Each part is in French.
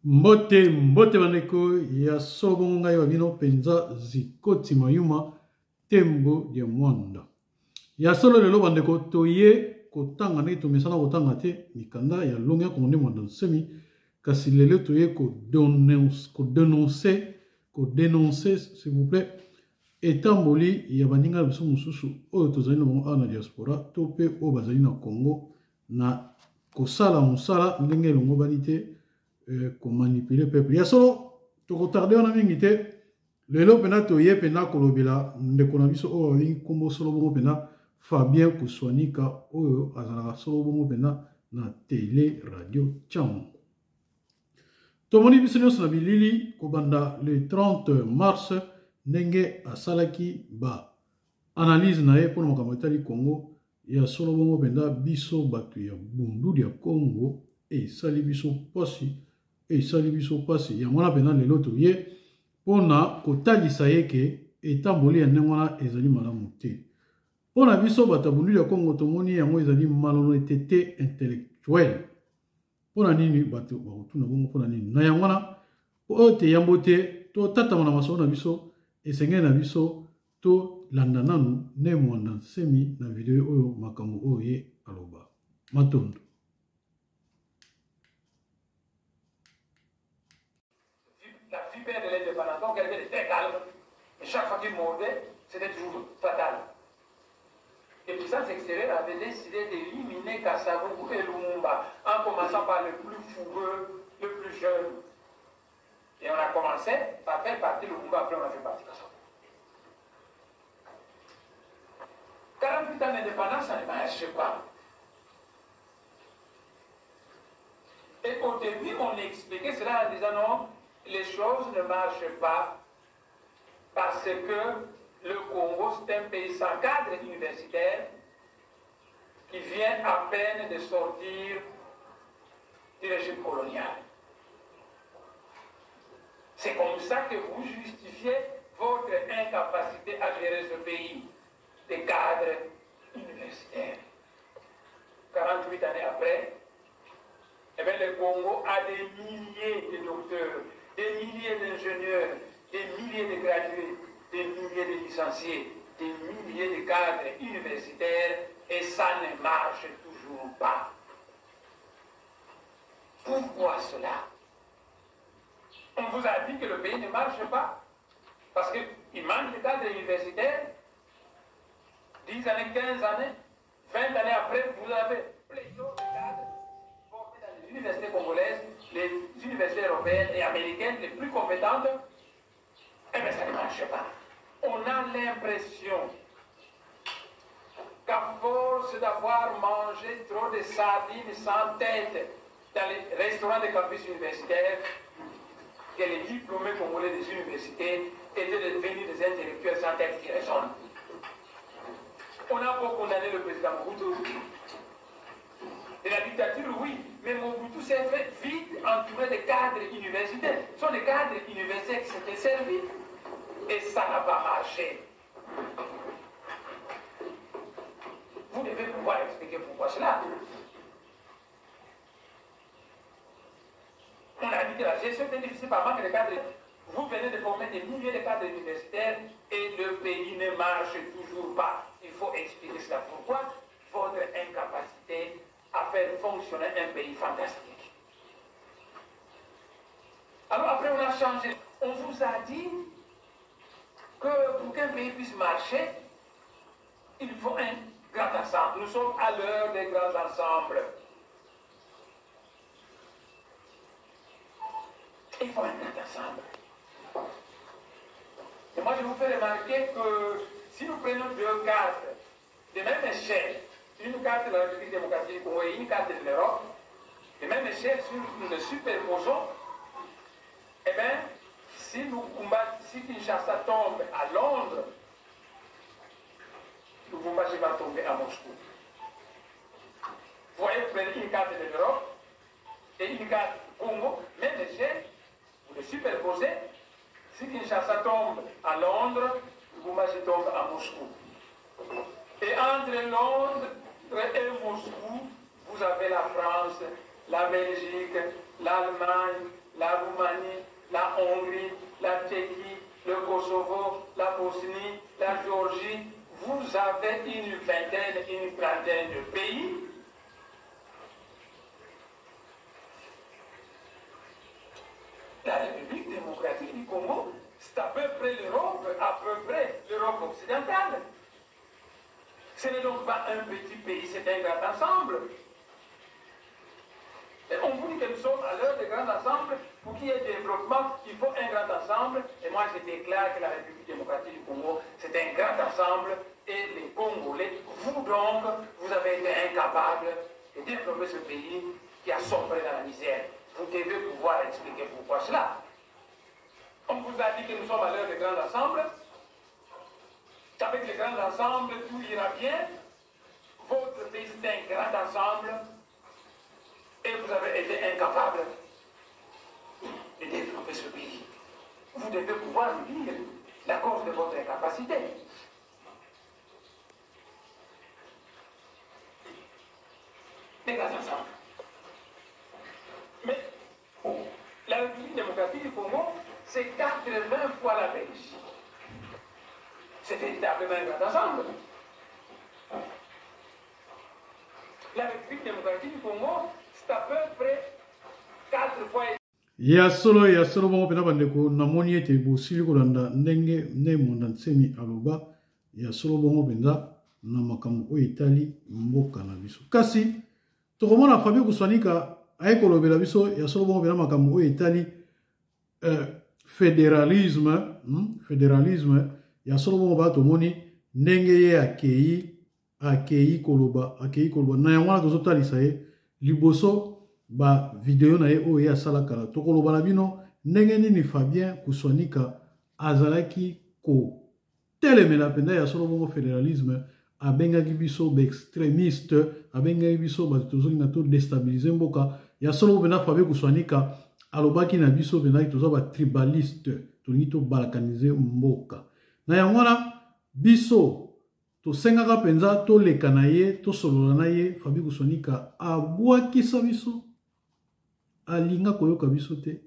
Mbote mbote bandeko ya sobongo ngai babino penza zikoti mayuma tembo ya mwanda ya solo lelo bandeko toye kotanga ne to mesana kotanga te mikanda ya longa konde mwanda semi kasi lelo toye ko dénoncer s'il vous plaît etamboli ya baninga biso mususu oyo tozali na bango na diaspora to pe o bazali na Congo na kosala musala ndenge longo banite ko manipuler peuple ya solo to retarder na mingi te lelo pena to ye pena kolobela ndeko na biso o wi kombo solo bongo pena Fabien Kuswanika oyo azala solo bongo pena na télé radio Tchango to moni biso nyonso na bilili ko banda le 30 mars ndenge asalaki ba analyse na ye pour makambo etali Congo ya solo bongo pena biso batu ya bundu ya Congo e sali biso posi et sali biso pasi ya mwana pena lelo toye pona kotalisa yeke etamboli ya ndenge wana ezali malamu te pona biso batabundu ya Congo tomoni yango ezali malhonnêteté intellectuelle pona nini bato bakotuna bongo pona nini na yango wana oyo te yambo te to tatama na masolo na biso esengeli na biso to landa nanu ne mwanda nsemi na video oyo makambo oyo ye aloba matondo. De l'indépendance, donc elle était très calme. Et chaque fois qu'il mordait, c'était toujours fatal. Les puissances extérieures avaient décidé d'éliminer Kasavubu et Lumumba, en commençant par le plus fougueux, le plus jeune. Et on a commencé par faire partie Lumumba, après on a fait partie Kasavubu. 48 ans d'indépendance, ça ne marche pas. Et au début, on expliquait cela en disant non, les choses ne marchent pas parce que le Congo, c'est un pays sans cadre universitaire qui vient à peine de sortir du régime colonial. C'est comme ça que vous justifiez votre incapacité à gérer ce pays, des cadres universitaires. 48 années après, eh bien, le Congo a des milliers de docteurs, des milliers d'ingénieurs, des milliers de gradués, des milliers de licenciés, des milliers de cadres universitaires, et ça ne marche toujours pas. Pourquoi cela? On vous a dit que le pays ne marche pas, parce qu'il manque de cadres universitaires. 10 années, 15 années, 20 années après, vous avez pléthore de cadres formés dans les universités congolaises, les universités européennes et américaines les plus compétentes. Eh bien, ça ne marche pas. On a l'impression qu'à force d'avoir mangé trop de sardines sans tête dans les restaurants des campus universitaires, que les diplômés congolais des universités étaient devenus des intellectuels sans tête qui raisonnent. On a beau condamner le président Mobutu. Et la dictature, oui, mais Mobutu s'est fait vite entouré de cadres universitaires. Ce sont les cadres universitaires qui s'étaient servis. Et ça n'a pas marché. Vous devez pouvoir expliquer pourquoi cela. On a dit que la gestion était difficile par manque de cadres. Vous venez de former des milliers de cadres universitaires et le pays ne marche toujours pas. Il faut expliquer cela. Pourquoi votre incapacité à faire fonctionner un pays fantastique. Alors après, on a changé. On vous a dit que pour qu'un pays puisse marcher, il faut un grand ensemble. Nous sommes à l'heure des grands ensembles. Il faut un grand ensemble. Et moi, je vous fais remarquer que si nous prenons deux cartes de même échelle, une carte de la République démocratique du Congo et une carte de l'Europe, de même échelle, si nous les superposons, eh bien, si Kinshasa tombe à Londres, Lubumbashi va tomber à Moscou. Vous voyez, vous prenez une carte de l'Europe et une carte du Congo, même échelle, vous les superposez. Si Kinshasa tombe à Londres, Lubumbashi tombe à Moscou. Et entre Londres et Moscou, vous avez la France, la Belgique, l'Allemagne, la Roumanie, la Hongrie, la Tchéquie, le Kosovo, la Bosnie, la Géorgie. Vous avez une vingtaine, une trentaine de pays. La République démocratique du Congo, c'est à peu près l'Europe, à peu près l'Europe occidentale. Ce n'est donc pas un petit pays, c'est un grand ensemble. Et on vous dit que nous sommes à l'heure des grands ensembles. Pour qu'il y ait développement, il faut un grand ensemble. Et moi, je déclare que la République démocratique du Congo, c'est un grand ensemble. Et les Congolais, vous donc, vous avez été incapables de développer ce pays qui a sombré dans la misère. Vous devez pouvoir expliquer pourquoi cela. On vous a dit que nous sommes à l'heure des grands ensembles. Avec les grands ensembles, tout ira bien. Votre pays, c'est un grand ensemble. Et vous avez été incapable de développer ce pays. Vous devez pouvoir nous dire la cause de votre incapacité. Les grands ensembles. Mais la République démocratique du Congo, c'est 80 fois la Belgique. C'est véritablement un grand ensemble. La République démocratique du Congo, c'est à peu près 4 fois. Ya solo bongo pena bandeko namoni ete bosili kolanda ndenge ne monda nsemi aloba ya solo bongo penza na makambo oyo etali mboka na biso kasi tokomona Fabien Kuswanika aye kolobela biso ya solo bongo pena makambo oyo etali fédéralisme ya solo bongo ba tomoni ndenge ye akei koloba na yango wana tozotalisa ye liboso ba video na ye oyo asala kala tokoloba na bino ndenge nini Fabien Kuswanika azalaki ko telemela penda ya solo bongo fédéralisme abengaki biso extrémiste abengaki biso bato tozoli na to déstabiliser mboka ya solo penda Fabien Kuswanika alobaki na biso penda toza ba tribaliste tolingi to balkaniser mboka na yango wana biso tosengaka penza toleka na ye tosolola na ye Fabien Kuswanika abwakisa biso alinga koyoka biso te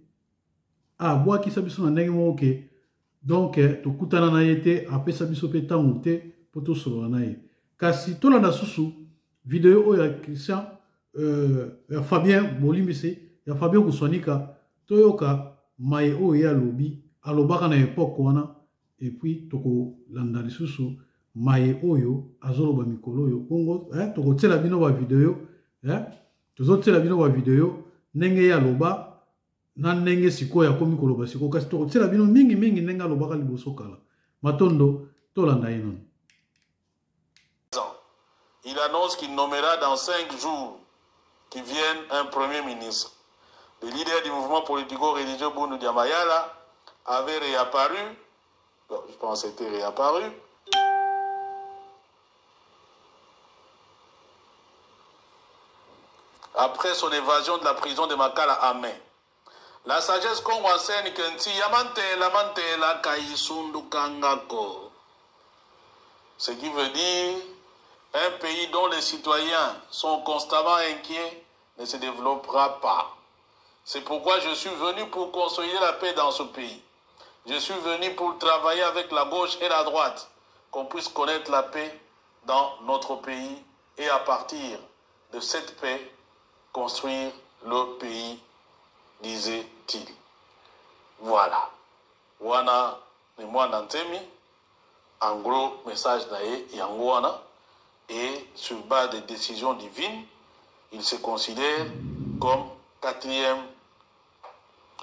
abwakisa biso na ndenge moko ke donc tokutana na ye te apesa biso pe ntango te mpo tosolola na ye kasi tolanda susu video oyo ya Christian ya Fabien bolimbisi ya Fabien Kuswanika toyoka maye oyo ye alobi alobaka na epoke wana epuis tokolanda lisusu maye oyo azoloba mikolo oyo bongo tokotiela bino ba video tozotiela bino ba video ndenge ye aloba na ndenge sikoyo akomi koloba sikoyo kasi tokotiela bino mingi ndenge alobaka liboso kala matondo tolanda ye nono. Il annonce qu'il nommera dans 5 jours qui viennent un premier ministre. Le leader du mouvement politico-religieux Boundou Diamayala avait réapparu, bon, je pense que c'était réapparu, après son évasion de la prison de Makala à mai. La sagesse congolaise kenti yamante la kaisundu kangako. Ce qui veut dire un pays dont les citoyens sont constamment inquiets ne se développera pas. C'est pourquoi je suis venu pour consolider la paix dans ce pays. Je suis venu pour travailler avec la gauche et la droite, qu'on puisse connaître la paix dans notre pays et à partir de cette paix, construire le pays, disait-il. Voilà. Wana ni mwana ntemi. En gros, message nae yangoana. Et sur base des décisions divines, il se considère comme quatrième,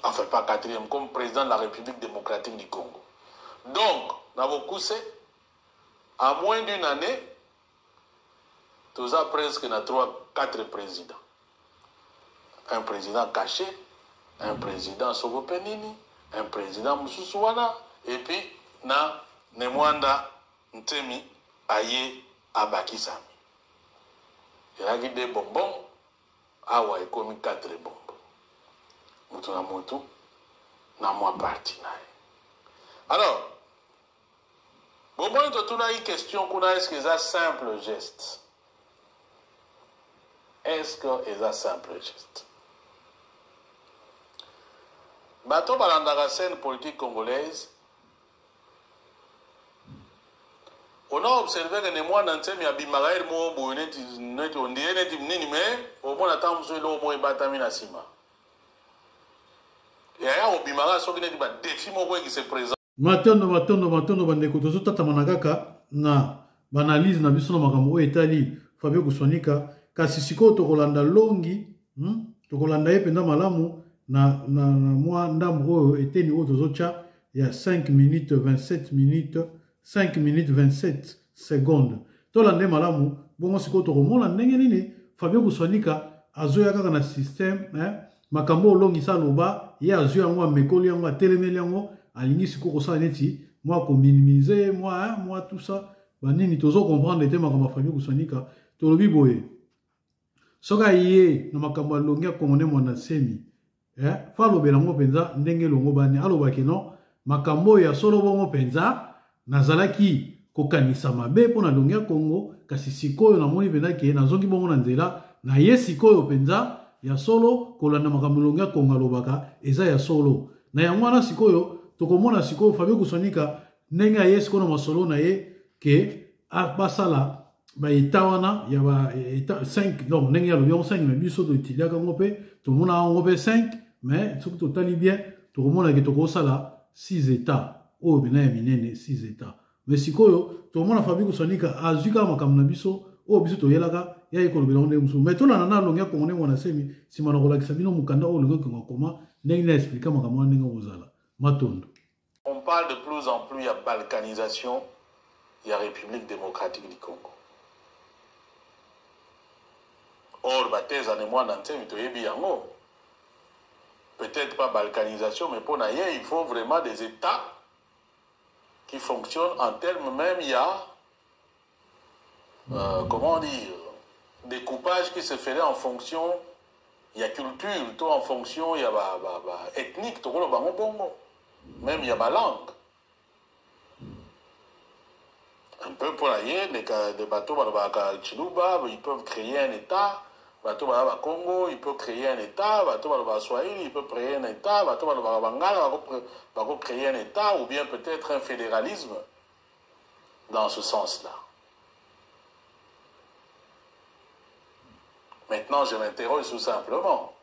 enfin pas quatrième, comme président de la République démocratique du Congo. Donc, Nabokuse, à moins d'une année, tout ça presque na 3-4 présidents. Un président caché, un président Sogopenini, un président Moussousouana, et puis na Nemwanda Ntemi Aye Abakisami. Il y a des bonbons, awa et comme 4 bonbons. Moutou na moutou, na moi parti na. Alors, bonbon, il y a une question qu'on a, est-ce que c'est un simple geste? Est-ce que c'est un simple geste? Bateau dans la scène politique congolaise, on a observé que les mois d'antenne, il y a des marées, on dirait que mais au moins, attends, vous avez au moins batami na sima. Et ailleurs, au bimara, ce qui est des défis qui se présentent. Matondo bandeko tozo tata manakaka na banalise na biso na makambo etali Fabio Kusonika kasi siko tokolanda longi tokolanda ye penda malamu na mwa ndambo oyo eteni oyo tozocha ya 5 minutes 27 minutes 5 minutes 27 secondes tolande malamu bongo siko tokomona ndenge nini Fabio Kusonika azoya kaka na système makambo longi sa loba ye azoya yango amekoli yango atelemeli yango alingi siko ça neti moi ko minimiser moi tout ça banini tozo comprendre était makambo Fabio Kusonika tolobi boye soka yé na makambo longia kongone mwana semi fa lobela ngo penza ndenge longo bani aloba ke non makambo ya solo bongo penza nazalaki kokanisa mabe pona longia Kongo kasi sikoyo na moni penza ke nazongi bongo na nzela na ye sikoyo penza ya solo kolanda makambo longia Kongo alobaka eza ya solo na yango wana sikoyo tokomona sikoyo Fabio Kusonika ndenge aye sikoyo na masolo na ye ke basala ba etawana ya ba 5 donc ndenge ya lobion 5 mais biso to itilia kango pe tomona ngo pe 5 mais surtout totali bien tokomona ke tokosala 6 états o bina ya minene 6 états mais sikoyo tomona Fabio Kusonika azuka makambo na biso o biso to yelaka ya ekolobela ndenge musu mais tolana na longia kongone mwana semi simana kolakisa bino mukanda o longo kongo koma ndenge na expliquer makambo ndenge ozala. On parle de plus en plus de balkanisation de la République démocratique du Congo. Or, peut-être pas balkanisation, mais pour naïe, il faut vraiment des États qui fonctionnent en termes même, il y a, comment dire, des coupages qui se feraient en fonction, il y a culture, tout en fonction, il y a ethnique, tout le bongo. Même il y a ma langue. Un peu pour ailleurs, les bateaux à Chiluba, ils peuvent créer un État. Bateaux à Congo, ils peuvent créer un État. Bateaux à Swahili, ils peuvent créer un État. Bateaux à Bangala, ils peuvent créer un État. Ou bien peut-être un fédéralisme dans ce sens-là. Maintenant, je m'interroge tout simplement.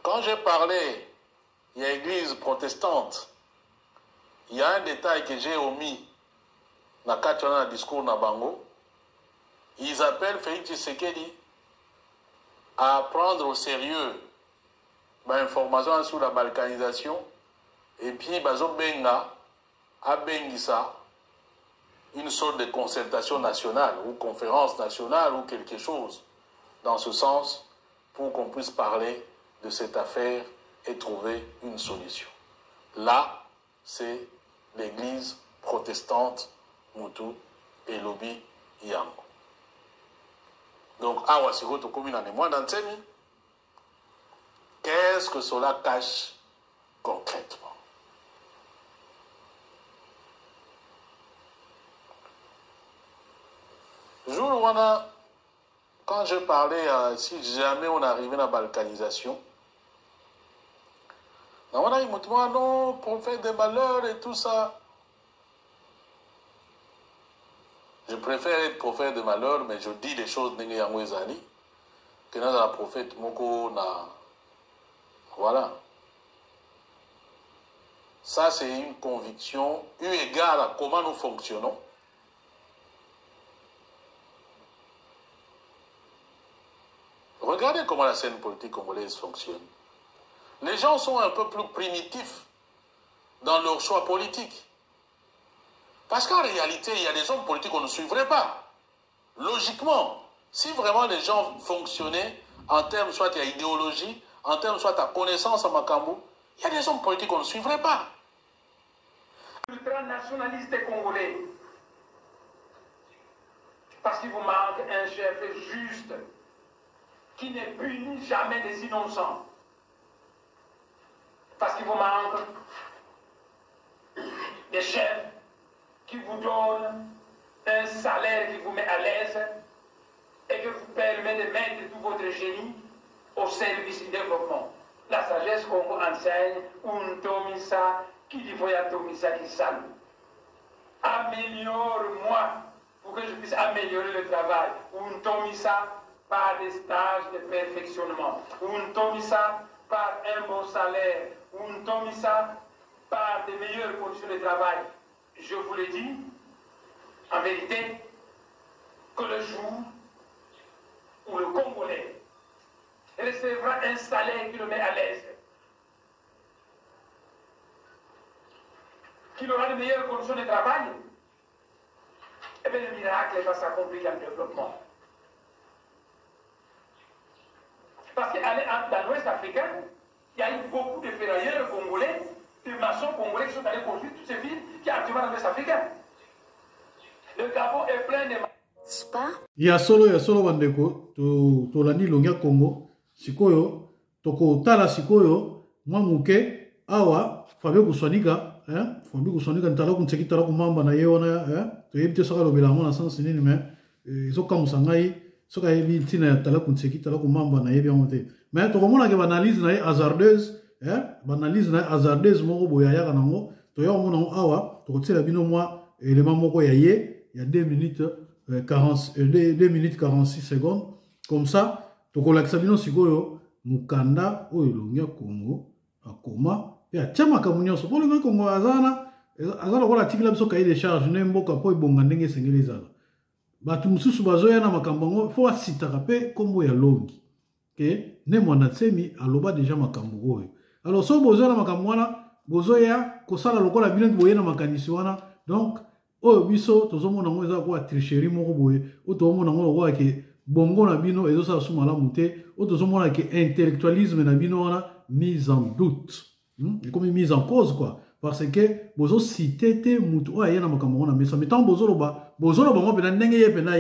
Quand j'ai parlé, il y a l'église protestante, il y a un détail que j'ai omis dans le discours de Bango. Ils appellent Félix Tshisekedi à prendre au sérieux l'information sur la balkanisation et puis Bazo Benga à Bengissa une sorte de concertation nationale ou conférence nationale ou quelque chose dans ce sens pour qu'on puisse parler de cette affaire et trouver une solution. Là, c'est l'église protestante Moutou et Lobi Yango. Donc, awa siroto commune en émoi d'Antemi, qu'est-ce que cela cache concrètement? Jour où on a, quand je parlais, si jamais on arrivait à la balkanisation, on a dit, non, prophète des malheurs et tout ça. Je préfère être prophète de malheur, mais je dis des choses que dans la prophète Moko na. Voilà. Ça, c'est une conviction eu égard à comment nous fonctionnons. Regardez comment la scène politique congolaise fonctionne. Les gens sont un peu plus primitifs dans leur choix politique. Parce qu'en réalité, il y a des hommes politiques qu'on ne suivrait pas. Logiquement, si vraiment les gens fonctionnaient en termes soit à idéologie, en termes soit à connaissance à Makambo, il y a des hommes politiques qu'on ne suivrait pas. Ultranationaliste congolais. Parce qu'il vous manque un chef juste qui ne punit jamais des innocents. Parce qu'il vous manque des chefs qui vous donnent un salaire qui vous met à l'aise et qui vous permet de mettre tout votre génie au service du développement. La sagesse qu'on vous enseigne, un tomisa qui dit voya tomisa qui salue. Améliore-moi pour que je puisse améliorer le travail. Un tomisa par des stages de perfectionnement. Un tomisa par un bon salaire. Un tomisa par de meilleures conditions de travail. Je vous le dis, en vérité, que le jour où le Congolais recevra un salaire qui le met à l'aise, qu'il aura de meilleures conditions de travail, eh bien le miracle va s'accomplir dans le développement. Parce que dans l'Ouest africain, il y a eu beaucoup de ferrailleurs congolais, de maçons congolais qui sont allés construire toutes ces villes qui sont actuellement dans l'Ouest africain. Le Gabon est plein de... ya solo bandeko tolandi longia Congo sikoyo toko tala sikoyo mwa muke awa Fabio kuswanika Fabio kuswanika ntala kunseki tala kumamba na ye wana to yebite soka lobela mona sans nini mais soka musangai soka yebi tina tala kunseki tala kumamba na ye bien monté mais to komona ke analyse na ye hasardeuse banalise na hasardeuse moko boya ya kanango to yo mona awa to kotsela bino mwa élément moko ya ye il y a 2 minutes 2 minutes 46 secondes comme ça tokolakisa bino sikoyo mukanda oyo longia Congo akoma pe achama kamunyoso po longia Congo azana kola tikila biso cahier de charge ne mboka po ibonga ndenge sengeli ezala batu mususu bazoya na makambo ngo fo asitaka pe kombo ya longi ke ne mwana tsemi aloba deja makambo oyo alors so bozoya na makambo wana bozoya kosala lokola bino boye na makanisi wana donc oyo biso tozomona ngo eza kwa tricherie moko boye o tozomona ngo kwa ke bongo na bino ezosala su malamu te o tozomona ke intellectualisme na bino wana mise en doute comme mise en cause quoi parce que bozo cité te mutu o ayena makambo wana mesa metant bozoloba ngo pena ndenge ye pena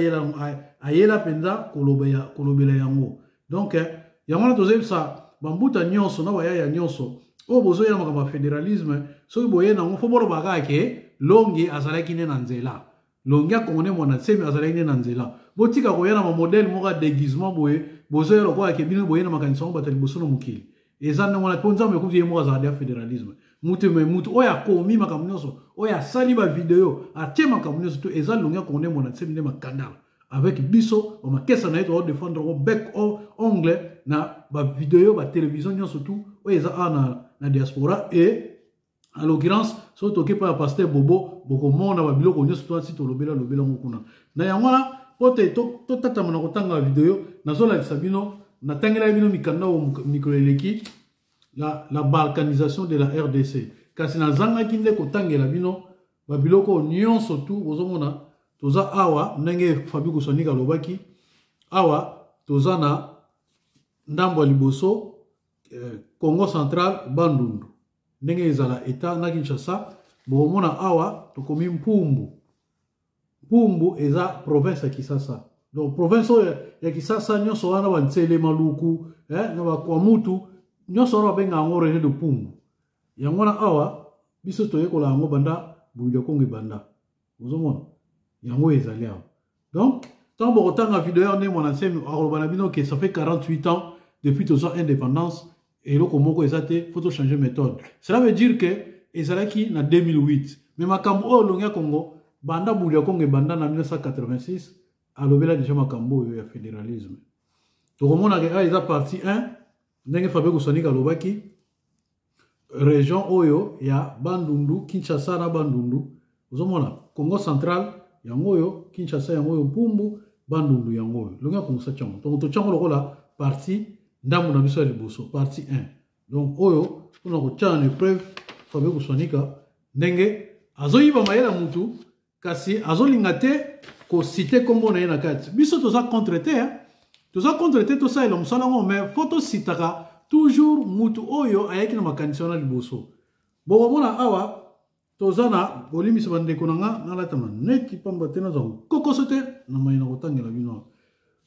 ayela penza kolobela yango donc yango na tozebisa bambuta nyonso na bayaya nyonso o bozoyena makambo fédéralisme soki boyena ngo fo boloba kaka ke longi azalaki ne na nzela longi akongone mwana semi azalaki ne na nzela botika koyena ma modèle moka déguisement boye bozoya lokola ke bino boyena makanisa ngo batali bosono mokili eza ndenge wana po nzambe ekuti ye moko azalaki ya fédéralisme mutu oyo akomi makambo nyonso oyo asali bavideo atie makambo nyonso to eza longi akongone mwana semi nde makandala avec biso bamakesa na ye toodefendre ngo bec ongle na bavideo batelevizio nyonso tu oyo eza awa na diaspora et en l'occurrence, si tu occupes un pasteur Bobo, beaucoup de monde va bilo konyo surtout si tu lobela ngokuna. Na yangwana pote to tata mana kotanga vidéo na zola Sabino na tangela bino mikanda o mikoleleki la balkanisation de la RDC. Kasi na zanga kinde kotangela bino ba biloko nyonso tu ozomona toza awa ndenge Fabio Kosonika lobaki awa toza na ndambo liboso Congo central Bandundu. Ndenge ezala eta na Kinshasa bomona awa tokomi Mpumbu eza province ya Kisasa donc province ya Kisasa nyonso wana bantsele maluku na bakwa mutu nyonso wana benga ngo René de Pumbu yango na awa biso toyekola yango banda buya Kongo banda ozomona yango ezali awa donc tant bokotanga vidéo ne mwana semi akoloba bino que ça fait 48 ans depuis tozo indépendance. Et là, comment il faut changer méthode. Cela veut dire que ezalaki na 2008. Mais makambo o longia Congo, banda bulia Congo et banda na 1986, alobela déjà makambo ya fédéralisme. Donc on a que eza partie 1, ndenge Fabio Kosonika lobaki région oyo ya Bandundu, Kinshasa na Bandundu. Ozomona Congo central yango oyo, Kinshasa yango oyo, Pumbu, Bandundu yango oyo. Longa Congo sa chango. Donc to chango lokola partie ndamu na biso ya liboso, partie 1. Donc oyo tuna ko tchana épreuve Fabio Kusonika ndenge azoyiba mayela mutu kasi azolinga te ko citer kombo na ye na kati. Biso toza contre te, toza contre te to sa elo musala ngo, mais photo sitaka toujours mutu oyo ayaki na makanisa na liboso. Bo mona awa tozana bolimi bandeko nanga nalatama neti pamba tena za kokosote na mayina kotangela bino.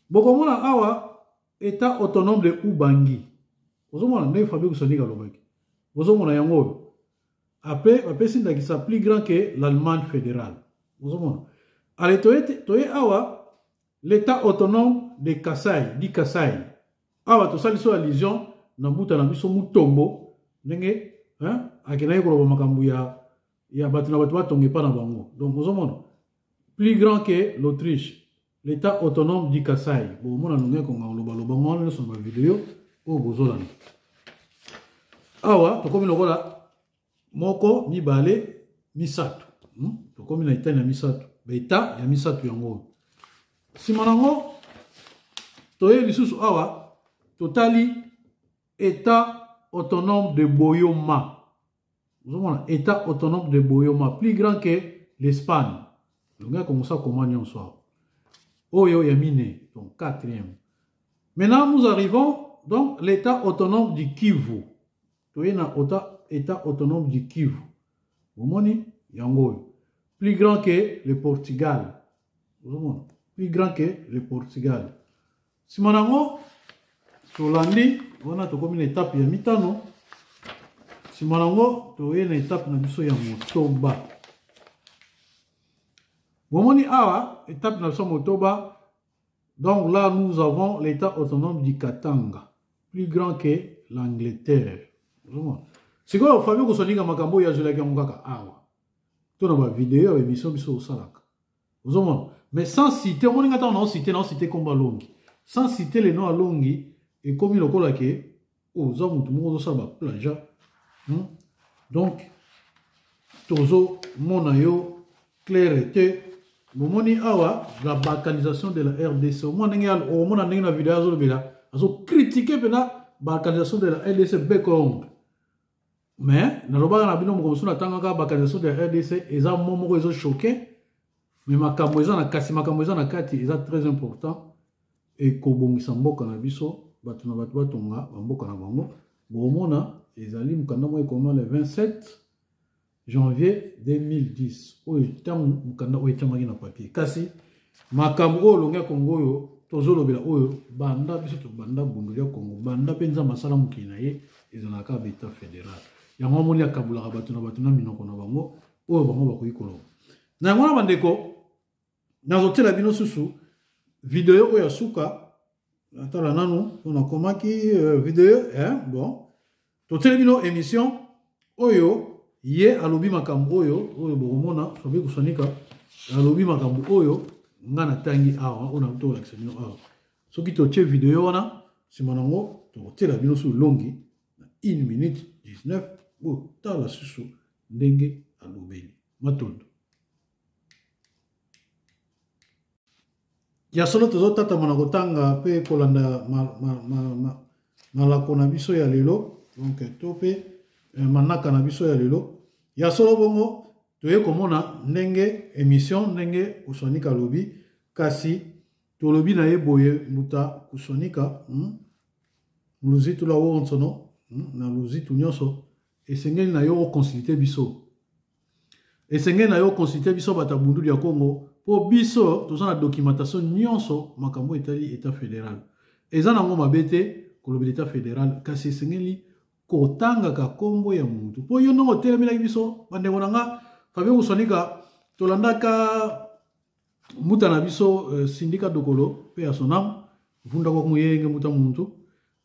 Bo mona awa état autonome de Ubangi. Ozomona ndenge Fabio Kusonika lobaki. Ozomona yango oyo. Après, apesi ndakisa plus grand que l'Allemagne fédérale. Ozomona. Ale toye awa l'état autonome de Kasai, di Kasai. Awa to saliso allusion na mbuta na biso mutombo ndenge akena yekoloba makambo ya batu na batu batonge pa na bango. Donc ozomona plus grand que l'Autriche, l'état autonome du Kasai. Bon mona nonge ko ngaloba loba ngwana so ma vidéo o bozolana. Awa to komi lokola moko mibale misatu. To komi na itali na misatu. Beta ya misatu yango. Simanango toye lisusu awa totali état autonome de Boyoma. Vous voyez, état autonome de Boyoma, plus grand que l'Espagne. Le gars comme ça comment on soit. Oyo Yamine, donc 4e. Maintenant nous arrivons donc l'état autonome du Kivu. Toye na état autonome du Kivu. Vous voyez, yango. Plus grand que le Portugal. Vous voyez, plus grand que le Portugal. Si manango tolandi on a to comme une étape ya mitano. Si manango toye na étape na biso ya motoba. Bomoni awa étape na biso motoba. Donc là nous avons l'état autonome du Katanga, plus grand que l'Angleterre. C'est quoi Fabio Kusonika makambo ya zela ngaka awa. To na ba vidéo émission biso salaka. Ozomona. Mais sans citer, on n'a pas cité comme Longi. Sans citer les noms à Longi, et comme il a dit, aux hommes, tout le monde a plage. Donc, Tozo, Monayo, clarté, Momoni Awa, la balkanisation de la RDC. Au moins, on a une vidéo à Zola, critiqué la balkanisation de la RDC Bekong. Mais, dans le bas, on a bien comme ça, on a la balkanisation de la RDC, et ça, ils ont choqué. Mais makambo eza na kasi makambo eza na kati eza très important et kobongisa mboka na biso batu na batu batonga mboka na bango bomona ezali mukanda mo ekoma le 27 janvier 2010 oyo tangu mukanda oyo etamaki na papier kasi makambo oyo longa Kongo yo tozolobela oyo banda biso to banda bundu ya Kongo banda penza masala mukili na ye ezalaka beta fédéral yango moni akabulaka batu na minoko na bango oyo bango bakoyi koloba na ngona bandeko nazotela bino susu vidéo oyo suka atala nanu on a komaki vidéo bon totela bino émission oyo ye alobi makambo oyo bokomona Fabio Kusonika alobi makambo oyo ngana tangi awa ona tola kisabino awa soki totie vidéo wana sima nango totela bino su longi na 1 minute 19 bo tala susu ndenge alobeli matondo. Ya solo tozo tata manakotanga pe kolanda malako na biso ya lelo donc to pe manaka na biso ya lelo ya solo bongo toye komona ndenge émission ndenge Kusonika lobi kasi to lobi na ye boye muta Kusonika luzitu la wonsono na luzitu nyonso esengeli na yo consulter biso esengeli na yo consulter biso batabundu ya Congo. Po biso, tout ça la documentation nyonso makambo etali état fédéral. Eza nango mabete kolobi l'état fédéral kasi sengeli kotanga ka kombo ya mutu. Po yo ndongo telemela biso bande ngonanga Fabio Kusonika tolandaka muta na biso syndicat dokolo pe ya sonam vunda ko muyenge muta muntu.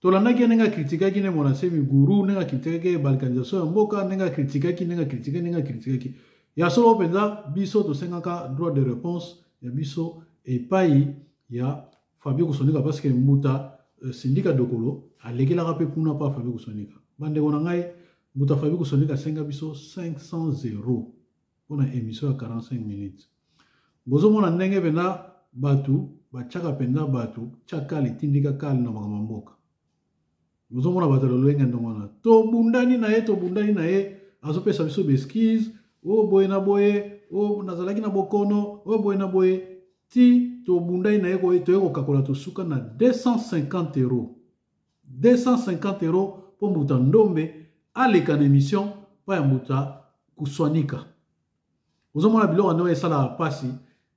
Tolandaki nenga kritika ki ne mona semi guru nenga kritika ke balkanisation ya mboka nenga kritika ki ya solo penza biso to sengaka droit de réponse ya biso epai ya Fabio Kusonika parce que muta syndicat dokolo alekela pe kuna pa Fabio Kusonika bande kona ngai Mouta Fabi Kosonika Senga Biso 500 euros pour une émission à 45 minutes. Bozo mona ndenge bena batu, bachaka penda batu, chaka li tindika kali na makamamboka. Bozo mona batalo loenga ndongwana. To bundani na ye, azopesa biso beskiz, o boye na boye, o nazalaki na bokono, o boye na boye. Ti to bundani na ye ko eko kakola to suka na 250 euros. 250 euros pour Mouta Ndombe, aleka na émission, pa ya Mouta Kuswanika. Vous avez vu que ça a passé.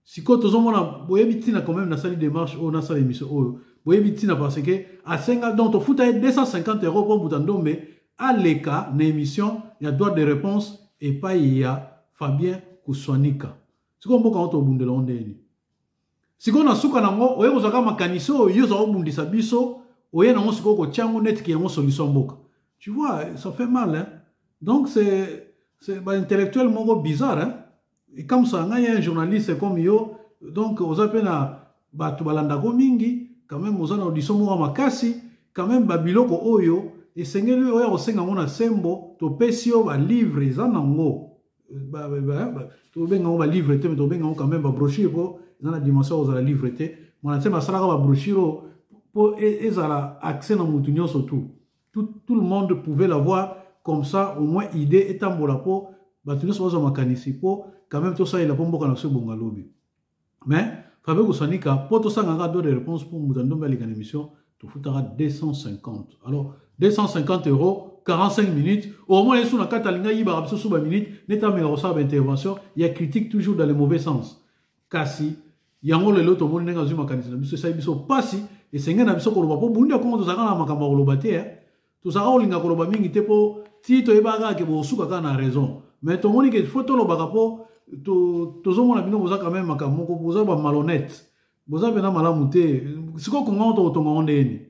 Si vous avez vu quand même dans cette démarche ou dans cette émission, vous avez vu parce que à 5 donc vous avez 250 euros pour vous donner à l'écart une émission, il y a droit de réponse et pas il y a Fabien Kouswanika. C'est comme quand on bunde l'ondeni. Si on a souka nango, vous avez makaniso, vous avez bundi sabiso, vous avez nango siko ko tiango net qui est une solution boka. Tu vois, ça fait mal hein. Donc c'est intellectuellement bizarre hein. Et comme ça, il y a un journaliste comme yo, donc vous avez na Batubalanda Gomingi, quand même vous avez audition Makasi, quand même Babiloko Oyo, et Seigneur lui oya osenga mona sembo, to pesio ba livre zanango, to benga ba livre te, to benga quand même ba brochure pour dans la dimension aux la livre te, mona sema sala ba brochure pour ezala accès na mutunyo surtout. Tout le monde pouvait l'avoir comme ça, au moins idée étant pour la peau, batunyo so makanisi po quand même tout ça il a pas beaucoup dans ce bon lobby mais Fabien Kouswanika pour tout ça on a d'autres réponses pour Mouta Ndombe à l'émission tout foutera 250 alors 250 euros 45 minutes au moins les sous la catalinga il va sous ba minute neta mais reçoit intervention il y a critique toujours dans le mauvais sens kasi yango le loto mo nenga zuma kanisa biso ça biso pasi et senga na biso ko loba po bundi ko to zakana makamba ko loba te to zakana olinga ko loba mingi te po ti to ebaga ke bo suka kana raison mais to moni ke photo loba po tozomona bino boza quand même makamoko boza ba malhonnête boza bena malamu te siko konga to tonga ndeni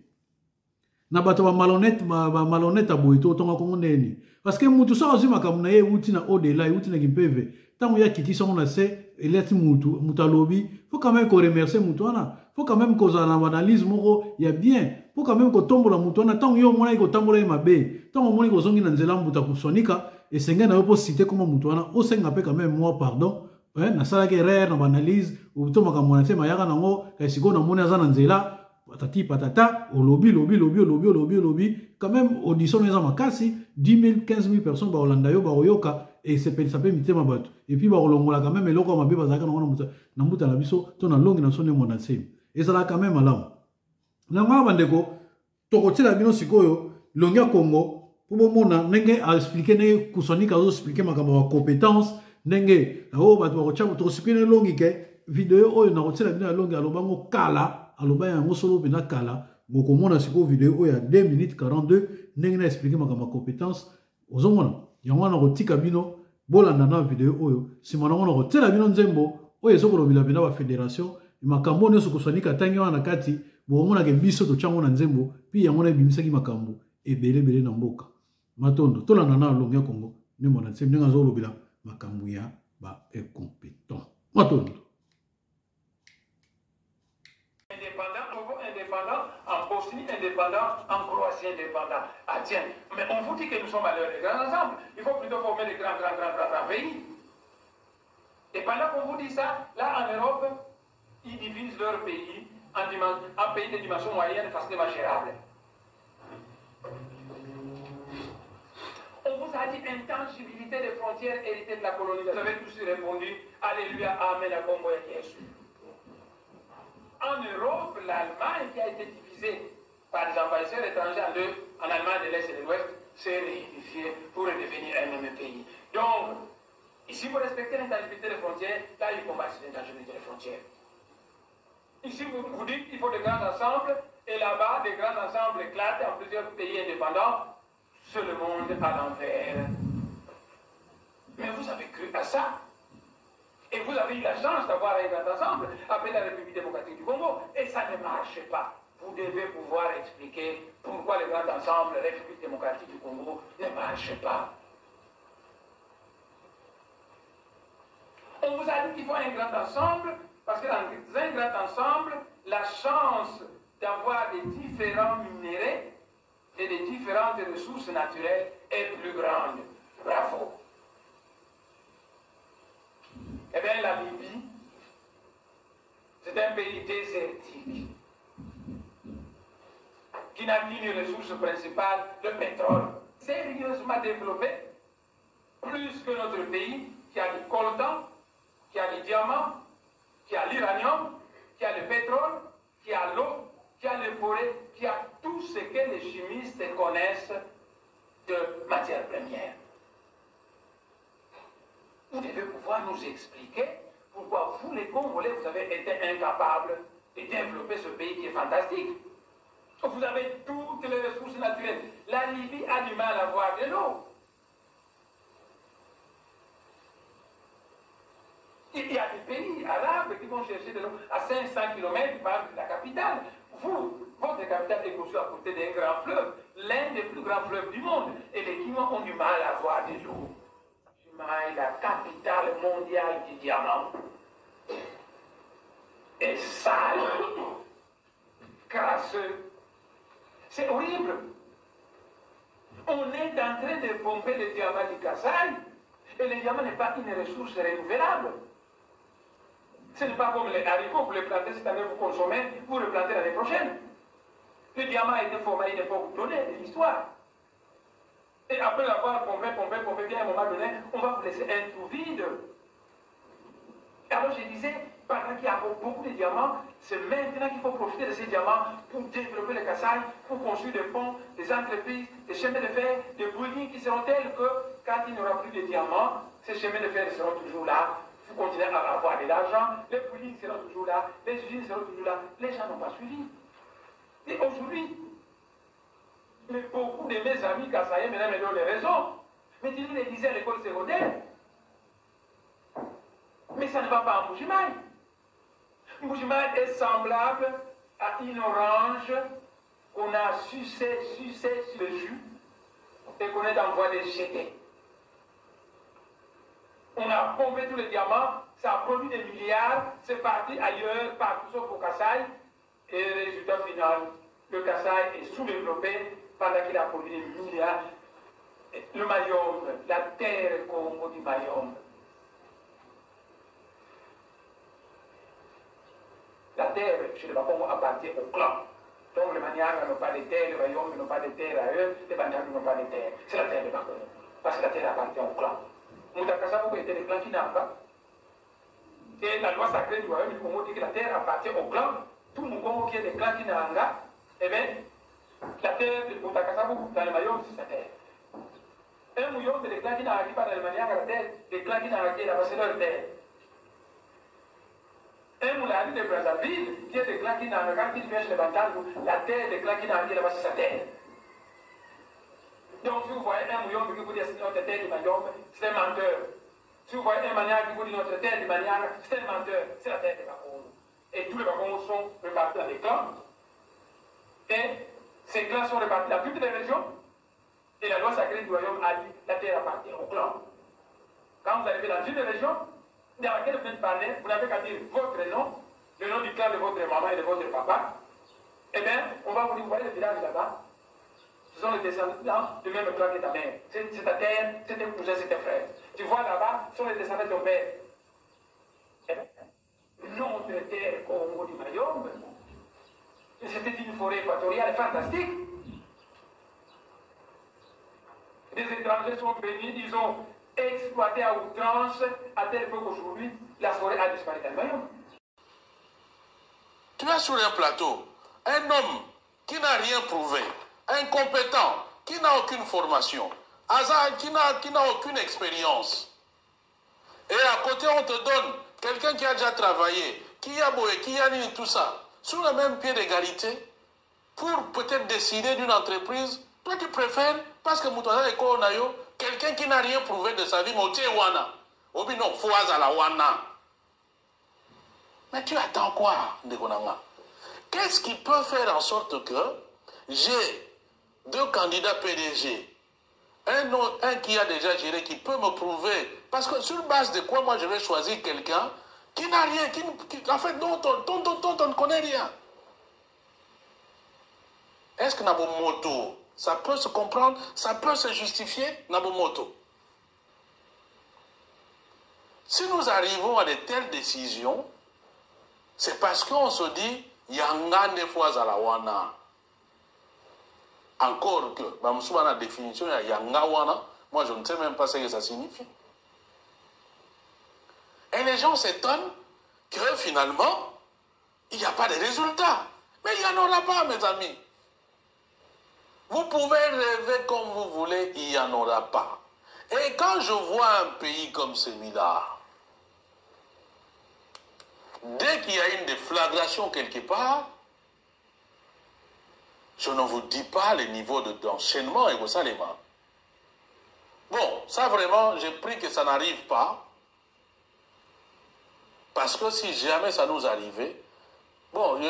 na bato ba malhonnête aboyi to tonga konga ndeni parce que mutu sa azima kamuna ye uti na au-delà uti na kimpeve tango ya kitisa on a se eleti mutalobi faut quand même ko remercier mutwana faut quand même ko za na analyse moko ya bien faut quand même ko tombola mutwana tango yo mona ko tambola mabe tango mona ko zongi na nzela Mouta Kouswanika et c'est un peu cité comme Moutoana au sein quand même moi pardon ouais na sala ke erreur na analyse ou to makamona te mayaka nango kasi ko na mona za na nzela patati patata au lobby quand même audition les makasi 10 000 15 000 personnes ba Holanda yo ba oyoka et ça peut mitema bato et puis ba olongola quand même eloko mabe bazaka na Mouta na biso to na longi na sonne mona tsemi et ça là quand même alamu na ngala bandeko to ko tela bino sikoyo longi ya Congo pour le monde, n'engé à expliquer ne Kouswanika a expliqué ma compétence n'engé oh bah tu vas rechercher tu expliquer une longue vidéo oh na recherche la vidéo longue alors bango kala alors bah un solo bena kala beaucoup monde a siko vidéo oh il y a 2 minutes 42 n'engé na expliquer ma compétence aux hommes il y a un rotika bino bolanda na vidéo oh si mon on recherche la vidéo nzembo oh ils sont pour la bena fédération makambo ne Kouswanika tangi wana kati bon on a que biso to chango na nzembo puis ya mona bimisaki makambo et belé na mboka matondo tolanda na longia Congo ne mona tse ndinga zo lobila makambu ya ba incompétent matondo indépendant en Bosnie indépendant en Croatie indépendant ah tiens mais on vous dit que nous sommes allés les grands ensemble il faut plutôt former les grands pays et pendant qu'on vous dit ça là en Europe ils divisent leur pays en pays de dimension moyenne facilement gérable. On vous a dit intangibilité des frontières héritées de la colonisation. Vous avez tous répondu Alléluia, Amen, à Congo et Jésus. En Europe, l'Allemagne qui a été divisée par des envahisseurs étrangers en Allemagne de l'Est et de l'Ouest s'est réunifiée pour devenir un même pays. Donc, ici, vous respectez l'intangibilité des frontières, là, ils combattent l'intangibilité des frontières. Ici, vous dites qu'il faut de grands ensembles, et là-bas, des grands ensembles éclatent en plusieurs pays indépendants. C'est le monde à l'envers. Mais vous avez cru à ça. Et vous avez eu la chance d'avoir un grand ensemble appelé la République démocratique du Congo. Et ça ne marche pas. Vous devez pouvoir expliquer pourquoi le grand ensemble, la République démocratique du Congo, ne marche pas. On vous a dit qu'il faut un grand ensemble, parce que dans un grand ensemble, la chance d'avoir des différents minéraux et des différentes ressources naturelles est plus grande. Bravo. Eh bien, la Libye, c'est un pays désertique qui n'a qu'une ressource principale, le pétrole, sérieusement développé, plus que notre pays, qui a du coltan, qui a du diamant, qui a l'uranium, qui a le pétrole, qui a l'eau, qui a les forêts, qui a tout ce que les chimistes connaissent de matières premières. Vous devez pouvoir nous expliquer pourquoi vous, les Congolais, vous avez été incapables de développer ce pays qui est fantastique. Vous avez toutes les ressources naturelles. La Libye a du mal à avoir de l'eau. Il y a des pays arabes qui vont chercher de l'eau à 500 km par la capitale. Vous, votre capitale est construite à côté d'un grand fleuve, l'un des plus grands fleuves du monde. Et les Guinéens ont du mal à avoir de l'eau. La capitale mondiale du diamant est sale, crasseux. C'est horrible. On est en train de pomper le diamant du Kasaï et le diamant n'est pas une ressource renouvelable. Ce n'est pas comme les haricots, vous les plantez cette année, vous consommez, vous le plantez l'année prochaine. Le diamant a été formé à une époque donnée de l'histoire. Et après l'avoir pompé, bien à un moment donné, on va vous laisser un trou vide. Alors je disais, pendant qu'il y a beaucoup de diamants, c'est maintenant qu'il faut profiter de ces diamants pour développer le Kasaï, pour construire des ponts, des entreprises, des chemins de fer, des bouillies qui seront tels que quand il n'y aura plus de diamants, ces chemins de fer seront toujours là. Vous continuez à avoir de l'argent, les bouillies seront toujours là, les usines seront toujours là. Les gens n'ont pas suivi. Et aujourd'hui, mais beaucoup de mes amis Kasaïens maintenant me donnent les raisons. Mais tu les disais à l'école secondaire. Mais ça ne va pas en Mbujimaï. Mbujimaï est semblable à une orange qu'on a sucé sur le jus et qu'on est en voie de jeter. On a pompé tous les diamants, ça a produit des milliards, c'est parti ailleurs, partout sauf au Kasaï. Et le résultat final, le Kasaï est sous-développé pendant qu'il a produit des milliards. Le Mayombe, la terre Congo du Mayombe. La terre chez les Bakongo appartient au clan. Donc les Maniangas n'ont pas de terre, les Mayombe n'ont pas de terre à eux, les Bandamis n'ont pas de terre. C'est la terre des Bakongo. Parce que la terre appartient au clan. Moutakasabou était le clan qui n'a pas. Et la loi sacrée du royaume du Congo dit que la terre appartient au clan. Tout le Congo qui est des clans qui n'a pas, eh bien, la terre de Moutakasabou dans le Mayombe, c'est sa terre. Un mouillon de clans qui n'a pas dans le Manianga, la terre, des clans qui n'a pas là-bas, c'est leur terre. Un moulani de Brazzaville, qui est des clans qui n'a pas, qui vient chez les Bantangou, la terre des clans qui n'a pas là-bas, c'est sa terre. Donc, si vous voyez un mouillon qui vous dit c'est notre terre du Mayombe, c'est un menteur. Si vous voyez un maniaque qui vous dit notre terre du Manianga, c'est un menteur, c'est la terre des Bakongo. Et tous les Bakongo sont répartis dans des clans. Et ces clans sont répartis dans toutes les régions. Et la loi sacrée du royaume a dit la terre appartient au clan. Quand vous arrivez dans une région dans laquelle vous venez de parler, vous n'avez qu'à dire votre nom, le nom du clan de votre maman et de votre papa. Eh bien, on va vous dire, vous voyez le village là-bas, ce sont les descendants du même clan que ta mère. C'est ta terre, c'est tes cousins, c'est tes frères. Tu vois là-bas, ce sont les descendants de ton père. Eh bien, notre terre Congo du Mayombe, c'était une forêt équatoriale fantastique. Les étrangers sont venus, ils ont exploité à outrance, à tel point qu'aujourd'hui, la forêt a disparu dans le Mayombe. Tu es sur un plateau, un homme qui n'a rien prouvé, incompétent, qui n'a aucune formation, qui n'a aucune expérience. Et à côté, on te donne quelqu'un qui a déjà travaillé, qui a boé, qui a mis tout ça, sur le même pied d'égalité, pour peut-être décider d'une entreprise. Toi, tu préfères, parce que Moutouaza et Koonayo, quelqu'un qui n'a rien prouvé de sa vie, Moutié Wana. Obi non, Fouaza la Wana. Mais tu attends quoi, Ndekonanga? Qu'est-ce qui peut faire en sorte que j'ai deux candidats PDG, un qui a déjà géré, qui peut me prouver, parce que sur base de quoi moi je vais choisir quelqu'un qui n'a rien, en fait, dont on ne connaît rien. Est-ce que Nabomoto Ça peut se comprendre, ça peut se justifier, Nabomoto. Si nous arrivons à de telles décisions, c'est parce qu'on se dit, il y a un des fois à la wana. Encore que, dans la définition, il y a un wana. Moi, je ne sais même pas ce que ça signifie. Et les gens s'étonnent que finalement, il n'y a pas de résultat. Mais il n'y en aura pas, mes amis. Vous pouvez rêver comme vous voulez, il n'y en aura pas. Et quand je vois un pays comme celui-là, dès qu'il y a une déflagration quelque part, je ne vous dis pas le niveau d'enchaînement et ça les mains. Bon, ça vraiment, j'ai pris que ça n'arrive pas. Parce que si jamais ça nous arrivait, bon,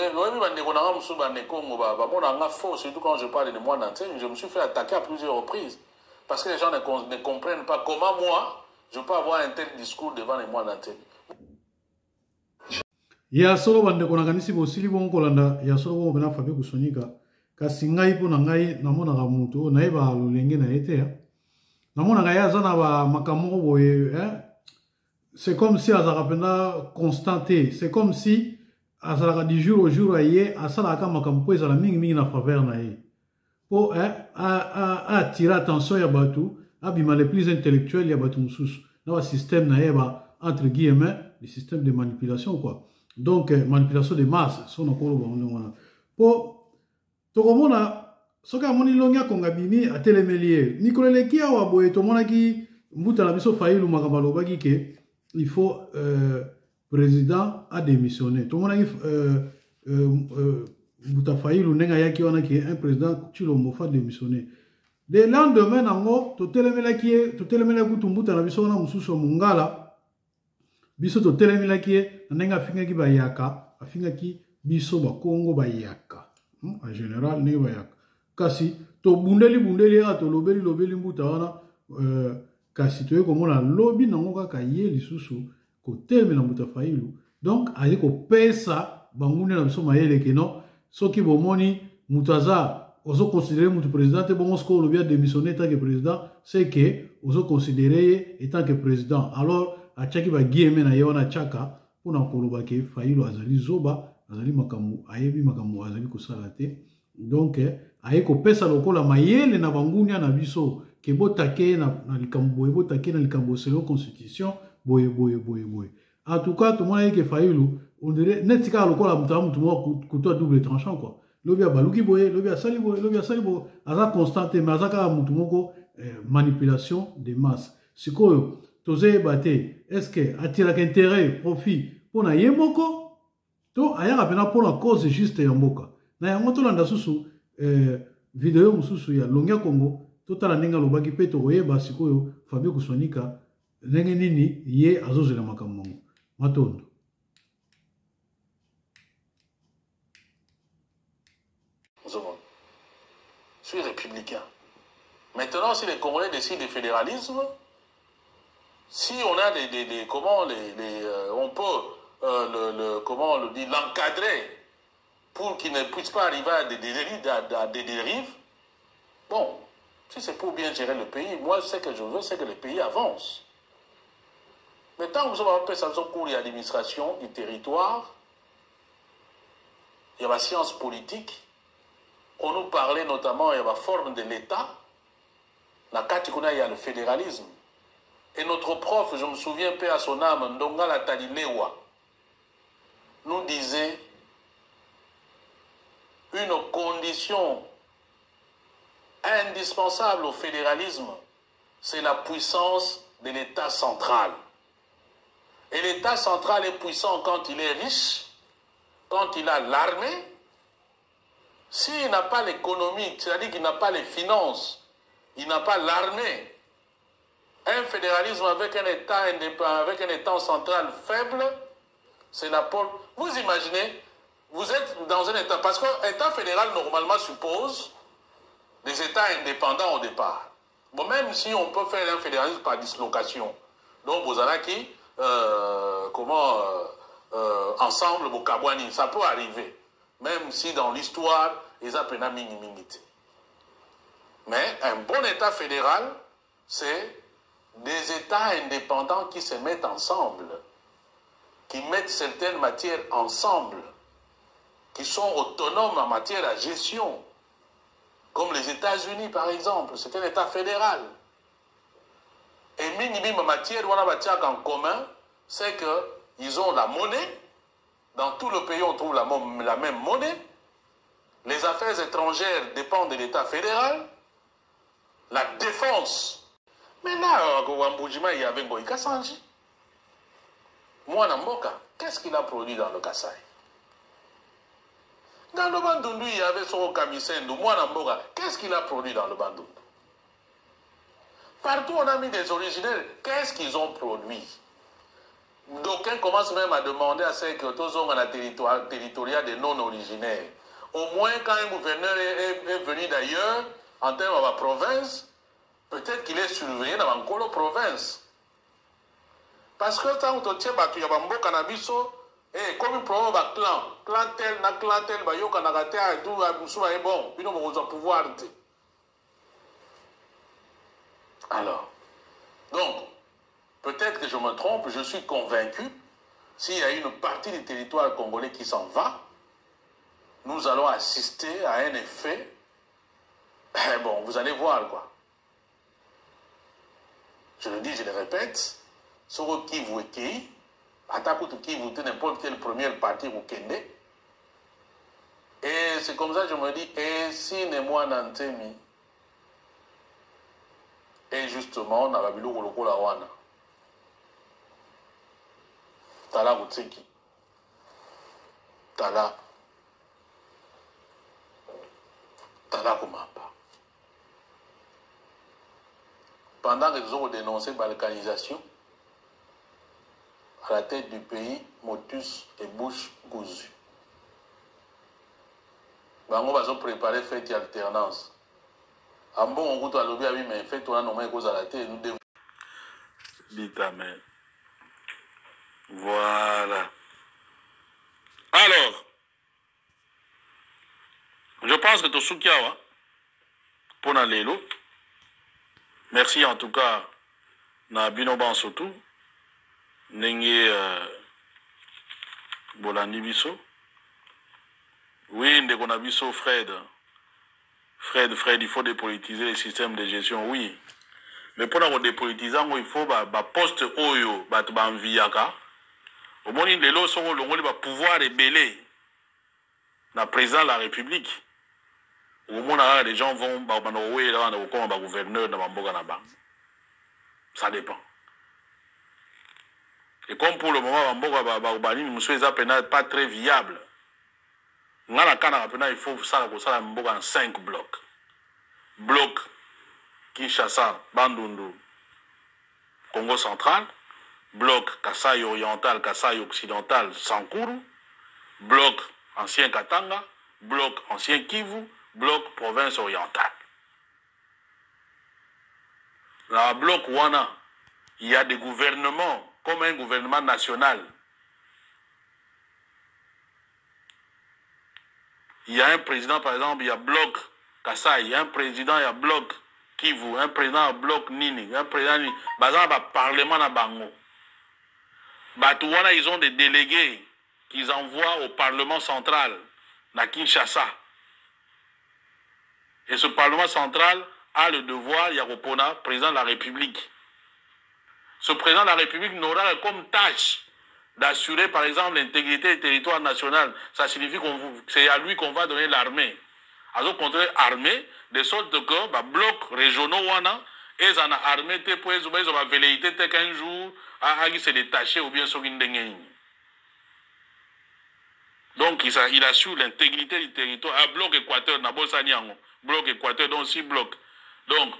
surtout quand je parle de moi d'antenne, je me suis fait attaquer à plusieurs reprises. Parce que les gens ne comprennent pas comment moi, je peux avoir un tel discours devant les mois d'antenne. Ya solo bande kona kanisi bosili bongo landa ya solo bongo bena Fabio Kusonika kasi ngai po na ngai namona ga mutu na eba lulenge na ete ya namona ga ya zana ba makamoko boye c'est comme si azara pena constanté, c'est comme si azara du jour au jour aye asala ka makampo ezala mingi na faveur na ye po a attirer attention ya batu abima les plus intellectuels ya batu mususu na wa système na eba entre guillemets le système de manipulation quoi. Donc, manipulation de masse, son encore bon. Pour Tokomona, ce qu'a mon ilonga kongabimi a télémélier. Nicolas Lekia ou aboye, tout le monde qui mouta la biso failli ou makabaloba qui il faut président a démissionné. Tout le monde qui mouta failli ou nenga yaki wana qui un président tu l'homofa démissionné. Le lendemain nango, tout télémélier qui tout télémélier qui mouta la biso na mususu mungala. Biso to telemila kie nanenga finga ki bayaka afinga ki biso ba Congo bayaka en général ne bayaka kasi to bundeli a to lobeli mbuta wana kasi to komona lobi nango kaka ye lisusu ko telemila mbuta failu donc ayi ko pesa bangune na biso mayele ke non soki bomoni mutaza ozo considérer mutu président te bon sko lobi a démissionné tant que président c'est que ozo considérer étant que président alors a chaki ba gieme na yewana chaka pona koloba ke failo azali zoba azali makamu ayebi makamu azali kosala te donc aye ko pesa lokola mayele na bangunia na biso ke botake na likambo botake na likambo selon constitution boye en tout cas tout le monde ke failo on dirait netika lokola mutu mo couteau double tranchant quoi lobi a baluki boye lobi a sali boye aza constante mais azaka mutu moko manipulation de masse sikoyo Tozé bate, est-ce que attire intérêt, profit pour na yemoko? To aya rapena pour la cause juste yamboka. Na yangoto landa susu vidéo mususu ya Longia Congo, tota la nenga lobaki peto oyeba sikoyo Fabio Kusonika ndenge nini ye azozela makambo. Matondo. Je suis républicain. Maintenant, si les Congolais décident de fédéralisme, si on a on peut comment on le dit, l'encadrer pour qu'il ne puisse pas arriver à des dérives, bon, si c'est pour bien gérer le pays, moi ce que je veux, c'est que le pays avance. Mais tant que vous avez fait ça cours d'administration du territoire, il y a la science politique, on nous parlait notamment de la forme de l'État, il y a le fédéralisme. Et notre prof, je me souviens, paix à son âme, Ndongala Talilewa, nous disait une condition indispensable au fédéralisme, c'est la puissance de l'État central. Et l'État central est puissant quand il est riche, quand il a l'armée. S'il n'a pas l'économie, c'est-à-dire qu'il n'a pas les finances, il n'a pas l'armée, un fédéralisme avec un État indépendant, avec un État central faible, c'est la pole. Vous imaginez, vous êtes dans un État, parce qu'un État fédéral normalement suppose des États indépendants au départ. Bon, même si on peut faire un fédéralisme par dislocation, donc Bozanaki, ensemble, Bokabwani, ça peut arriver. Même si dans l'histoire, ils appellent minimité. Mais un bon État fédéral, c'est des États indépendants qui se mettent ensemble, qui mettent certaines matières ensemble, qui sont autonomes en matière de gestion, comme les États-Unis par exemple, c'est un État fédéral. Et minimum en matière, on a en commun, c'est qu'ils ont la monnaie. Dans tout le pays, on trouve la même monnaie. Les affaires étrangères dépendent de l'État fédéral. La défense. Mais là, il y avait Ngoï Kassanji. Mwana Mboka, qu'est-ce qu'il a produit dans le Kassai? Dans le Bandundu, il y avait son Kamisendo. Mwana Mboka, qu'est-ce qu'il a produit dans le Bandundu? Partout, on a mis des originaires. Qu'est-ce qu'ils ont produit? D'aucuns commencent même à demander à ceux qui sont dans la territoriale des non-originaires. Au moins, quand un gouverneur est venu d'ailleurs, en termes de la province, peut-être qu'il est surveillé dans la province. Parce que quand on tient il y a un cannabis, et comme un problème de clan tel, il y a un tout, est bon, puis nous avons pouvoir. Alors, donc, peut-être que je me trompe, je suis convaincu, s'il y a une partie du territoire congolais qui s'en va, nous allons assister à un effet. Bon, vous allez voir quoi. Je le dis, je le répète, sur qui vous écrivez, attaque qui vous n'importe quelle première partie vous kendez. Et c'est comme ça que je me dis, et si ne moi n'antemi, et justement, on a vu le lokola wana. Tala Boutseki. Tala Kumamba. Pendant qu'ils ont dénoncé la balkanisation, à la tête du pays, motus et bouche cousue. On va préparer fête alternance. En bon, on goûte à l'objet, oui, mais fête, on a nommé cause à la tête, nous devons. Dites amen. Voilà. Alors, je pense que Tosukiawa, pour Nalélo, merci en tout cas, na Binoban surtout, Nenge Bolani Biso. Oui, Ndekona Biso, Fred, il faut dépolitiser les systèmes de gestion, oui. Mais pour dépolitiser, il faut un poste Oyo, un Viaka. Au moins, les lots sont le pouvoir rébellé dans le président de la République. Au moins, les gens vont au gouverneur de Mamboganaba. Ça dépend. Et comme pour le moment, Mamboganaba, n'est pas très viable. Il faut ça en 5 blocs. Bloc Kinshasa, Bandundu, Congo central. Bloc Kasaï oriental, Kasaï occidental, Sankuru. Bloc ancien Katanga. Bloc ancien Kivu. Bloc province orientale. Dans le bloc Wana, il y a des gouvernements, comme un gouvernement national. Il y a un président, par exemple, il y a bloc Kasaï, il y a un président, il y a bloc Kivu, un président, bloc Nini, un président, par exemple, parlement à Bango. Batouana, ils ont des délégués qu'ils envoient au Parlement central, à Kinshasa. Et ce Parlement central a le devoir, Yakopona, président de la République. Ce président de la République n'aura comme tâche d'assurer, par exemple, l'intégrité du territoire national. Ça signifie que c'est à lui qu'on va donner l'armée. Alors, contrôler l'armée, de sorte que, bloc régionaux, et ils ont armé, ils ont velléité qu'un jour, à se détacher ou bien sur une dengue. Donc, il assure l'intégrité du territoire. Un bloc équateur, bloc équateur, donc 6 blocs. Donc,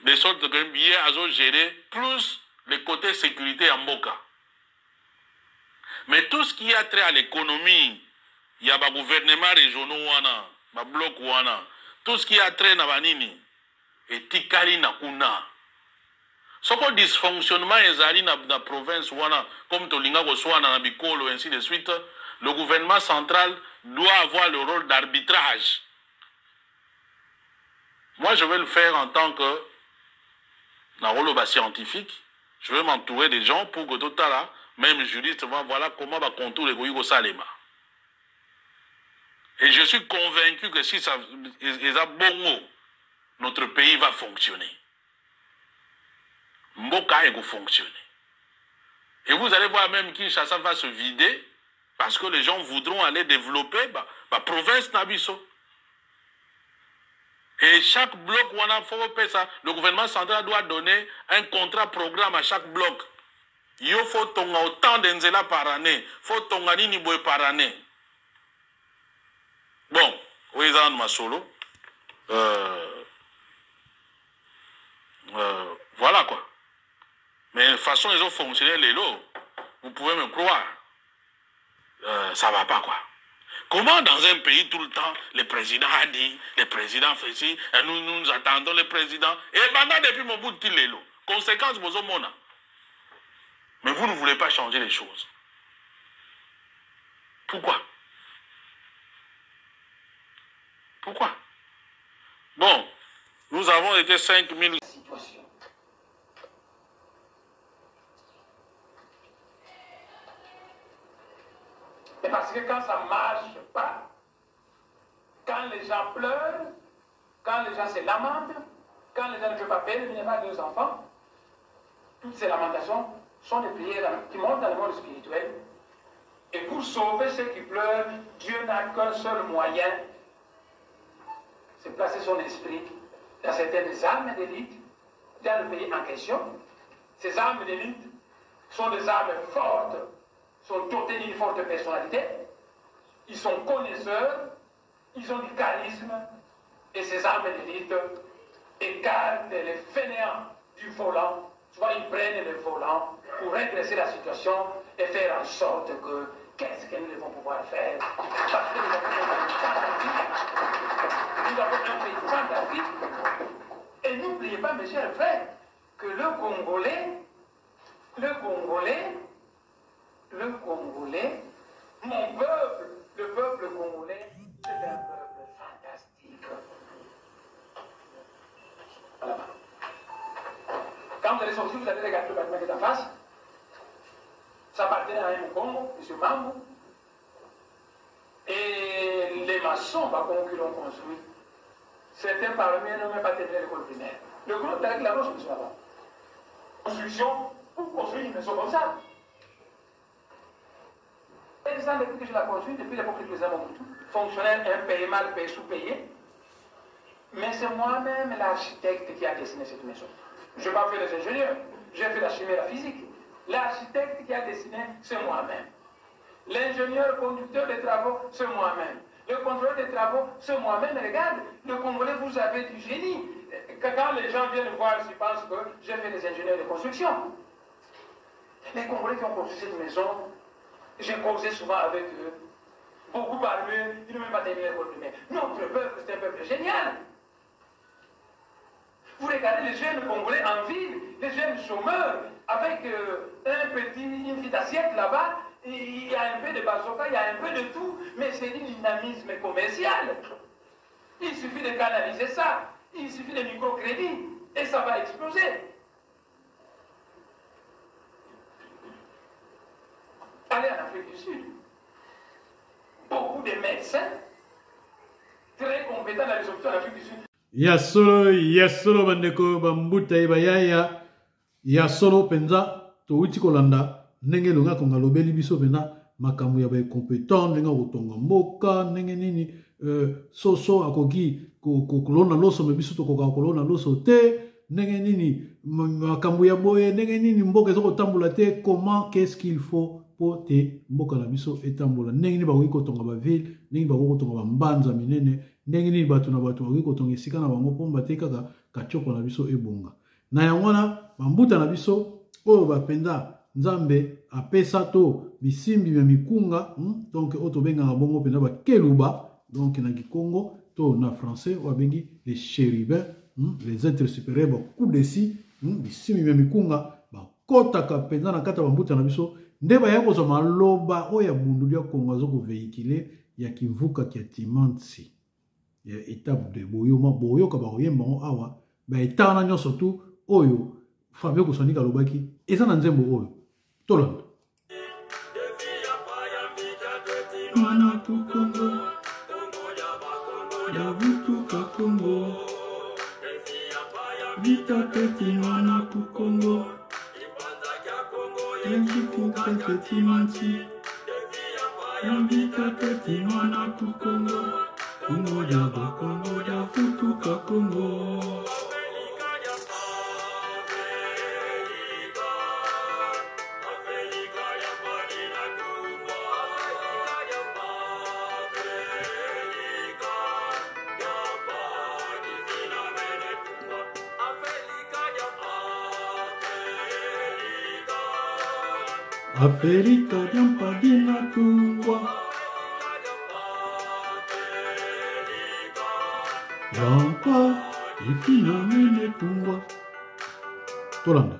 de sorte que bien à gérer plus les côtés sécurité en Boka. Mais tout ce qui a trait à l'économie, il y a des gouvernements régionaux, des blocs, tout ce qui a trait à Banini, et Tikali Nakuna. Ce qu'on dysfonctionnement est dans la province, comme Tolinga Goswana, Bikolo, ainsi de suite, le gouvernement central doit avoir le rôle d'arbitrage. Moi, je vais le faire en tant que naroloba scientifique. Je vais m'entourer des gens pour que tout à l'heure, même juriste, voilà comment va contour les Goïgo Salema. Et je suis convaincu que si ça bon, notre pays va fonctionner. Mboka va fonctionner. Et vous allez voir même Kinshasa va se vider parce que les gens voudront aller développer la province Nabiso. Et chaque bloc, le gouvernement central doit donner un contrat programme à chaque bloc. Il faut autant d'enzela par année. Il faut autant nini par année. Bon, Ouezan Masolo. Voilà quoi. Mais de toute façon, ils ont fonctionné les lots. Vous pouvez me croire. Ça ne va pas quoi. Comment dans un pays tout le temps, le président a dit, le président fait ci, et nous attendons le président. Et maintenant, depuis mon bout de l'élo. Conséquence, vous au monde. Mais vous ne voulez pas changer les choses. Pourquoi? Pourquoi? Bon, nous avons été 5000... Et parce que quand ça ne marche pas, quand les gens pleurent, quand les gens se lamentent, quand les gens ne peuvent pas payer le minéral de leurs enfants, toutes ces lamentations sont des prières qui montent dans le monde spirituel. Et pour sauver ceux qui pleurent, Dieu n'a qu'un seul moyen, c'est placer son esprit dans certaines armes d'élite dans le pays en question. Ces armes d'élite sont des armes fortes, sont dotées d'une forte personnalité, ils sont connaisseurs, ils ont du charisme, et ces armes d'élite écartent les fainéants du volant, soit ils prennent le volant pour redresser la situation et faire en sorte que qu'est-ce que nous devons pouvoir faire? Parce que nous avons un pays fantastique, et n'oubliez pas, mes chers frères, que le Congolais, mon peuple, le peuple congolais, c'est un peuple fantastique. Voilà. Quand vous allez sortir, vous allez regarder le bâtiment qui est en face. Ça appartenait à un Congo, M. Mambo. Et les maçons qui l'ont construit, certains parmi eux n'ont même pas terminé l'école primaire. Le groupe de la roche, M. là-bas. Construction, pour construire une maison comme ça. Et ça, depuis que je l'ai construit, depuis l'époque du président Mobutu, fonctionnaire impayé, mal payé, sous-payé. Mais c'est moi-même l'architecte qui a dessiné cette maison. Je n'ai pas fait les ingénieurs, j'ai fait la chimie et la physique. L'architecte qui a dessiné, c'est moi-même. L'ingénieur conducteur des travaux, c'est moi-même. Le contrôleur des travaux, c'est moi-même. Regarde, le Congolais, vous avez du génie. Quand les gens viennent voir, ils pensent que j'ai fait des ingénieurs de construction. Les Congolais qui ont construit cette maison, j'ai causé souvent avec eux. Beaucoup parmi eux, ils n'ont même pas terminé l'école primaire. Notre peuple, c'est un peuple génial. Vous regardez les jeunes Congolais en ville, les jeunes chômeurs, avec une petite assiette là-bas, il y a un peu de bazooka, il y a un peu de tout, mais c'est du dynamisme commercial. Il suffit de canaliser ça, il suffit de microcrédit, et ça va exploser. Allez en Afrique du Sud. Beaucoup de médecins très compétents dans les hôpitaux en Afrique du Sud. Ya solo bandeko bambuta ibayaya ya solo penza to uti kolanda ndenge longa konga lobeli biso pena makambo ya ba compétent ndenge kotonga mboka ndenge nini soso akoki kolona loso me biso to kolona loso te ndenge nini makambo ya boye ndenge nini mboka ezoko tambola te comment qu'est-ce qu'il faut pour te mboka na biso etambola ndenge nini bakoki kotonga ba ville ndenge bakoki kotonga ba mbanza minene ndenge nini bato na bato bakoki kotonga esika na bango mpo mbate kaka kachoko na biso ebonga na yango wana bambuta na biso oyo bapenza nzambe apesa to bisimbi ya mikunga donc oyo tobengaka bongo mpenza bakeluba donc na kikongo to na français oyo babengi les chérubins les êtres supérieurs bakudesi bisimbi ya mikunga bakotaka mpenza na kati ya bambuta na biso nde baya kozwa maloba oyo ya bundulu ya kongo azokoveikile ya kivuka kia timansi ya étape de boyoma boyoka bakoyemba ngo awa ba état na nyonso tu oyo Fabio Kosani kalobaki eza na nzembo oyo tolanda mana ku Congo ya vitu ka Congo vita keti mana ku Congo ya vitu ka keti manti ya vita keti mana ku Congo Congo ya ba Congo ya vitu ka Congo Afrika Jampadina Tungwa Jampa Ifina Mene Tungwa Tolanda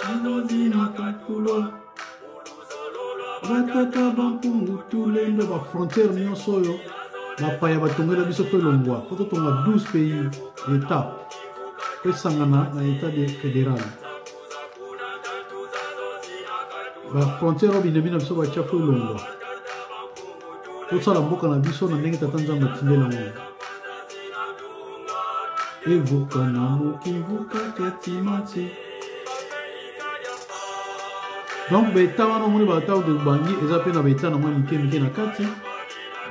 Azazina Katulwa Batata Bampungu Tulendo ba frontière nyonso yo bapaya batongela biso pe longwa poto tonga 12 pays état pe sangana na état de fédéral ba frontière obinemi na biso batia fo longwa tosala mboka na biso na ndenge tata nzambe atindela ngo evoka na mokivuka ketimati donc beta wana omoni batao de bangi eza mpe na beta na mwa mike mike na kati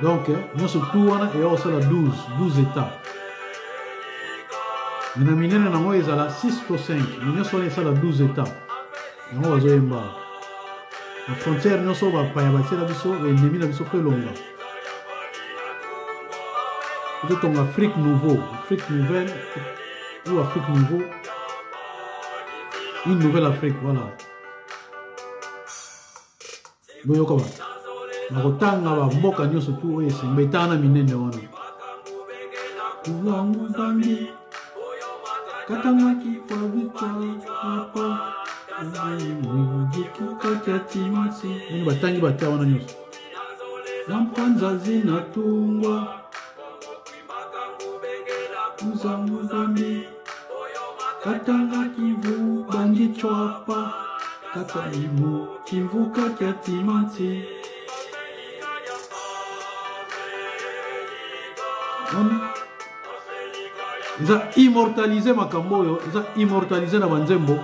donc nyonso tu wana eya kosala 12 états na minene nango ezala 6 to 5 me nyonso wana esala 12 états yango bazoyemba na frontière nyonso bapaya batiela biso baennemi na biso mpe longa totonga Afrique nouveau Afrique nouvelle ou Afrique nouveau une nouvelle Afrique voilà boyoka ba nakotanga bamboka nyonso tu oyo esemba etana minene wana kuvangu zambi katamaki kwa vicha hapa ini batangi bata wana nyonso zampanza zinatungwa kuzangu zambi katanga kivu bangi chwapa kataimu kivuka kya timanti eza immortalize makambo oyo eza immortalize na banzembo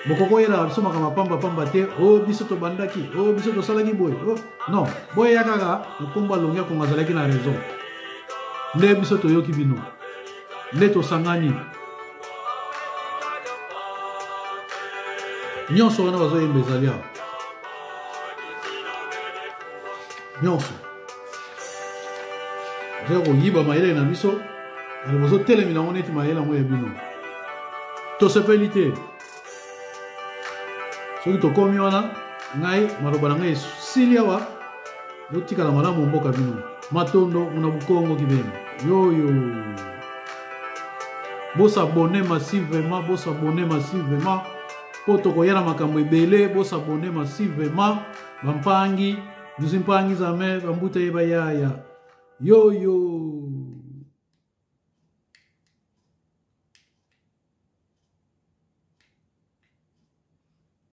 bokoko yela biso makambo pamba te o biso tobandaki o biso tosalaki boye non boye ya kaka mokombo alongi akongo azalaki na raison nde biso toyoki bino nde tosangani nyonso wana bazoyemba ezali awa nyonso eza koyiba mayele na biso ale bozotelemela ngo neti mayele yango ya bino tosepeli te soki tokomi wana ngai maloba na ngai esili awa yotikala malamu mboka bino matondo muna bukongo kibeni yoyo bosabone massivement po tokoyela makambo ebele bosabone massivement bampangi mpangi za me bambuta yeba yaya yoyo